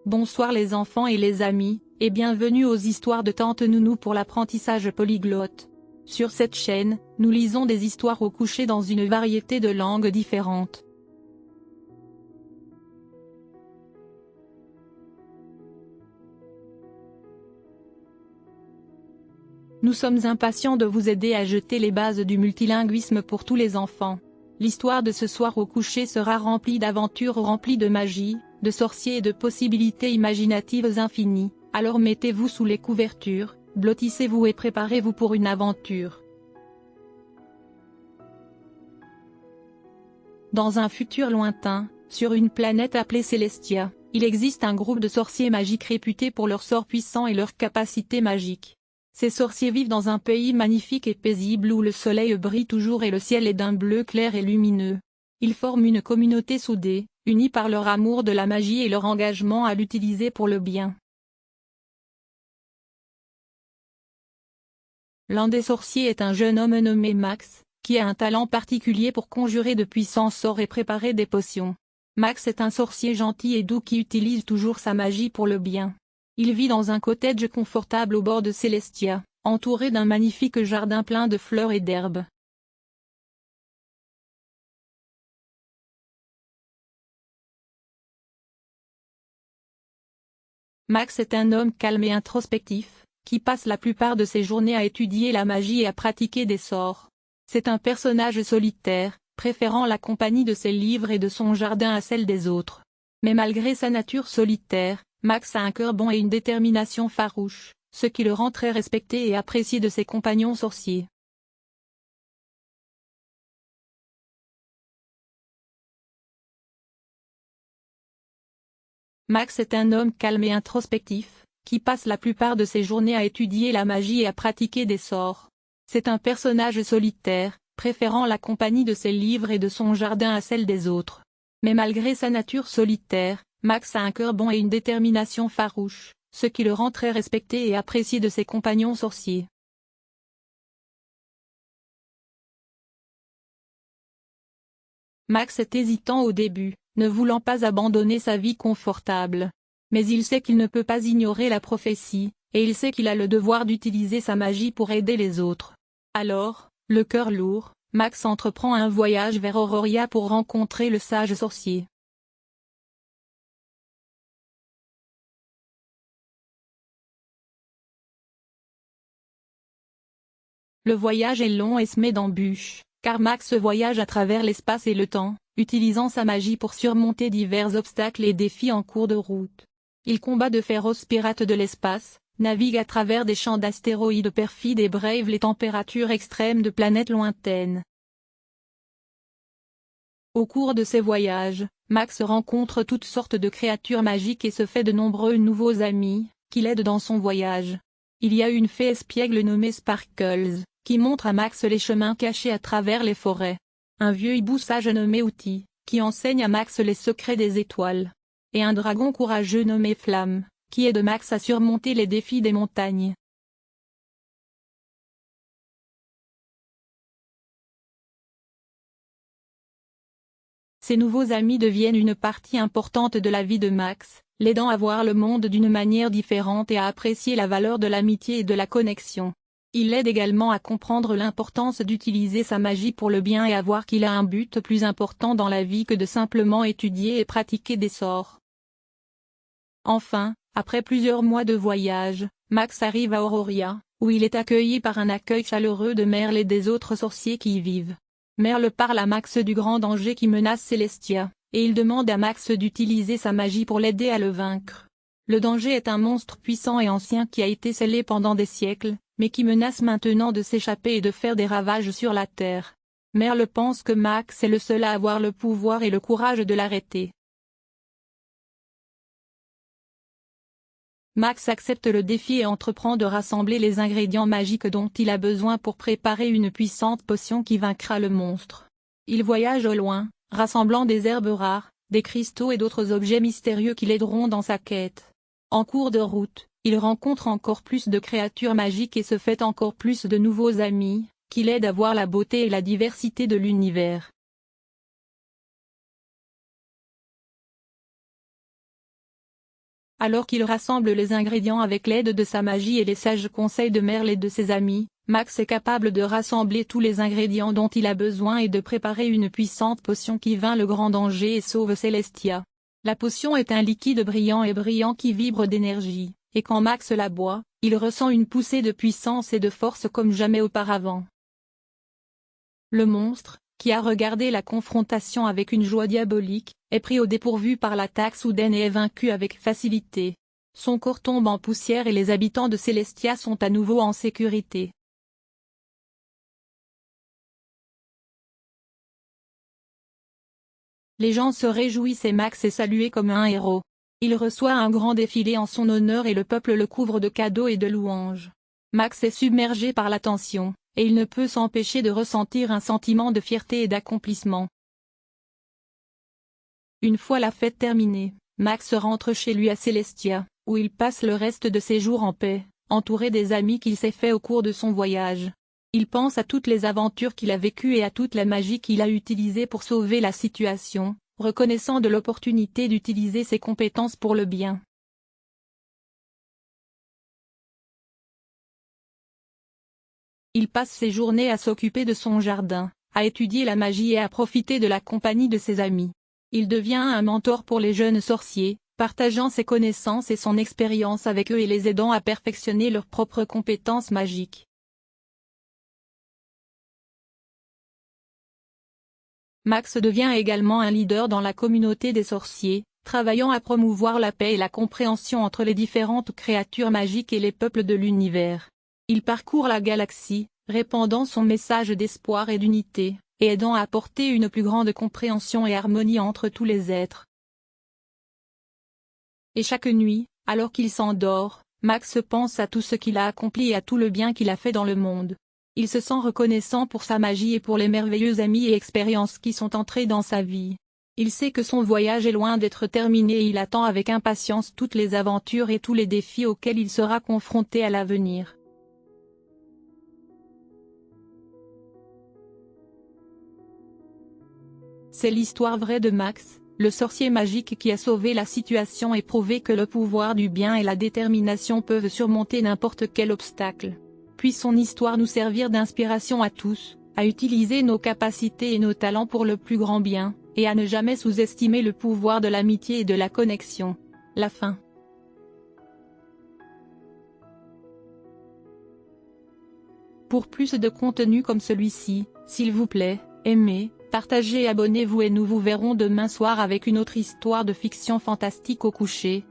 Bonsoir les enfants et les amis, et bienvenue aux histoires de Tante Nounou pour l'apprentissage polyglotte. Sur cette chaîne, nous lisons des histoires au coucher dans une variété de langues différentes. Nous sommes impatients de vous aider à jeter les bases du multilinguisme pour tous les enfants. L'histoire de ce soir au coucher sera remplie d'aventures remplies de magie, de sorciers et de possibilités imaginatives infinies, alors mettez-vous sous les couvertures, blottissez-vous et préparez-vous pour une aventure. Dans un futur lointain, sur une planète appelée Celestia, il existe un groupe de sorciers magiques réputés pour leurs sorts puissants et leurs capacités magiques. Ces sorciers vivent dans un pays magnifique et paisible où le soleil brille toujours et le ciel est d'un bleu clair et lumineux. Ils forment une communauté soudée, unis par leur amour de la magie et leur engagement à l'utiliser pour le bien. L'un des sorciers est un jeune homme nommé Max, qui a un talent particulier pour conjurer de puissants sorts et préparer des potions. Max est un sorcier gentil et doux qui utilise toujours sa magie pour le bien. Il vit dans un cottage confortable au bord de Celestia, entouré d'un magnifique jardin plein de fleurs et d'herbes. Max est un homme calme et introspectif, qui passe la plupart de ses journées à étudier la magie et à pratiquer des sorts. C'est un personnage solitaire, préférant la compagnie de ses livres et de son jardin à celle des autres. Mais malgré sa nature solitaire, Max a un cœur bon et une détermination farouche, ce qui le rend très respecté et apprécié de ses compagnons sorciers. Max est un homme calme et introspectif, qui passe la plupart de ses journées à étudier la magie et à pratiquer des sorts. C'est un personnage solitaire, préférant la compagnie de ses livres et de son jardin à celle des autres. Mais malgré sa nature solitaire, Max a un cœur bon et une détermination farouche, ce qui le rend très respecté et apprécié de ses compagnons sorciers. Max est hésitant au début, ne voulant pas abandonner sa vie confortable. Mais il sait qu'il ne peut pas ignorer la prophétie, et il sait qu'il a le devoir d'utiliser sa magie pour aider les autres. Alors, le cœur lourd, Max entreprend un voyage vers Auroria pour rencontrer le sage sorcier. Le voyage est long et semé d'embûches, car Max voyage à travers l'espace et le temps, utilisant sa magie pour surmonter divers obstacles et défis en cours de route. Il combat de féroces pirates de l'espace, navigue à travers des champs d'astéroïdes perfides et brave les températures extrêmes de planètes lointaines. Au cours de ses voyages, Max rencontre toutes sortes de créatures magiques et se fait de nombreux nouveaux amis, qui l'aident dans son voyage. Il y a une fée espiègle nommée Sparkles, qui montre à Max les chemins cachés à travers les forêts. Un vieux hibou sage nommé Outi, qui enseigne à Max les secrets des étoiles. Et un dragon courageux nommé Flamme, qui aide Max à surmonter les défis des montagnes. Ces nouveaux amis deviennent une partie importante de la vie de Max, l'aidant à voir le monde d'une manière différente et à apprécier la valeur de l'amitié et de la connexion. Il l'aide également à comprendre l'importance d'utiliser sa magie pour le bien et à voir qu'il a un but plus important dans la vie que de simplement étudier et pratiquer des sorts. Enfin, après plusieurs mois de voyage, Max arrive à Auroria, où il est accueilli par un accueil chaleureux de Merle et des autres sorciers qui y vivent. Merle parle à Max du grand danger qui menace Celestia, et il demande à Max d'utiliser sa magie pour l'aider à le vaincre. Le danger est un monstre puissant et ancien qui a été scellé pendant des siècles, mais qui menace maintenant de s'échapper et de faire des ravages sur la Terre. Merle pense que Max est le seul à avoir le pouvoir et le courage de l'arrêter. Max accepte le défi et entreprend de rassembler les ingrédients magiques dont il a besoin pour préparer une puissante potion qui vaincra le monstre. Il voyage au loin, rassemblant des herbes rares, des cristaux et d'autres objets mystérieux qui l'aideront dans sa quête. En cours de route, il rencontre encore plus de créatures magiques et se fait encore plus de nouveaux amis, qui l'aident à voir la beauté et la diversité de l'univers. Alors qu'il rassemble les ingrédients avec l'aide de sa magie et les sages conseils de Merle et de ses amis, Max est capable de rassembler tous les ingrédients dont il a besoin et de préparer une puissante potion qui vainc le grand danger et sauve Celestia. La potion est un liquide brillant qui vibre d'énergie, et quand Max la boit, il ressent une poussée de puissance et de force comme jamais auparavant. Le monstre, qui a regardé la confrontation avec une joie diabolique, est pris au dépourvu par l'attaque soudaine et est vaincu avec facilité. Son corps tombe en poussière et les habitants de Celestia sont à nouveau en sécurité. Les gens se réjouissent et Max est salué comme un héros. Il reçoit un grand défilé en son honneur et le peuple le couvre de cadeaux et de louanges. Max est submergé par l'attention, et il ne peut s'empêcher de ressentir un sentiment de fierté et d'accomplissement. Une fois la fête terminée, Max rentre chez lui à Celestia, où il passe le reste de ses jours en paix, entouré des amis qu'il s'est fait au cours de son voyage. Il pense à toutes les aventures qu'il a vécues et à toute la magie qu'il a utilisée pour sauver la situation, reconnaissant de l'opportunité d'utiliser ses compétences pour le bien. Il passe ses journées à s'occuper de son jardin, à étudier la magie et à profiter de la compagnie de ses amis. Il devient un mentor pour les jeunes sorciers, partageant ses connaissances et son expérience avec eux et les aidant à perfectionner leurs propres compétences magiques. Max devient également un leader dans la communauté des sorciers, travaillant à promouvoir la paix et la compréhension entre les différentes créatures magiques et les peuples de l'univers. Il parcourt la galaxie, répandant son message d'espoir et d'unité, et aidant à apporter une plus grande compréhension et harmonie entre tous les êtres. Et chaque nuit, alors qu'il s'endort, Max pense à tout ce qu'il a accompli et à tout le bien qu'il a fait dans le monde. Il se sent reconnaissant pour sa magie et pour les merveilleux amis et expériences qui sont entrés dans sa vie. Il sait que son voyage est loin d'être terminé et il attend avec impatience toutes les aventures et tous les défis auxquels il sera confronté à l'avenir. C'est l'histoire vraie de Max, le sorcier magique qui a sauvé la situation et prouvé que le pouvoir du bien et la détermination peuvent surmonter n'importe quel obstacle. Puisse son histoire nous servir d'inspiration à tous, à utiliser nos capacités et nos talents pour le plus grand bien, et à ne jamais sous-estimer le pouvoir de l'amitié et de la connexion. La fin. Pour plus de contenu comme celui-ci, s'il vous plaît, aimez, partagez et abonnez-vous et nous vous verrons demain soir avec une autre histoire de fiction fantastique au coucher.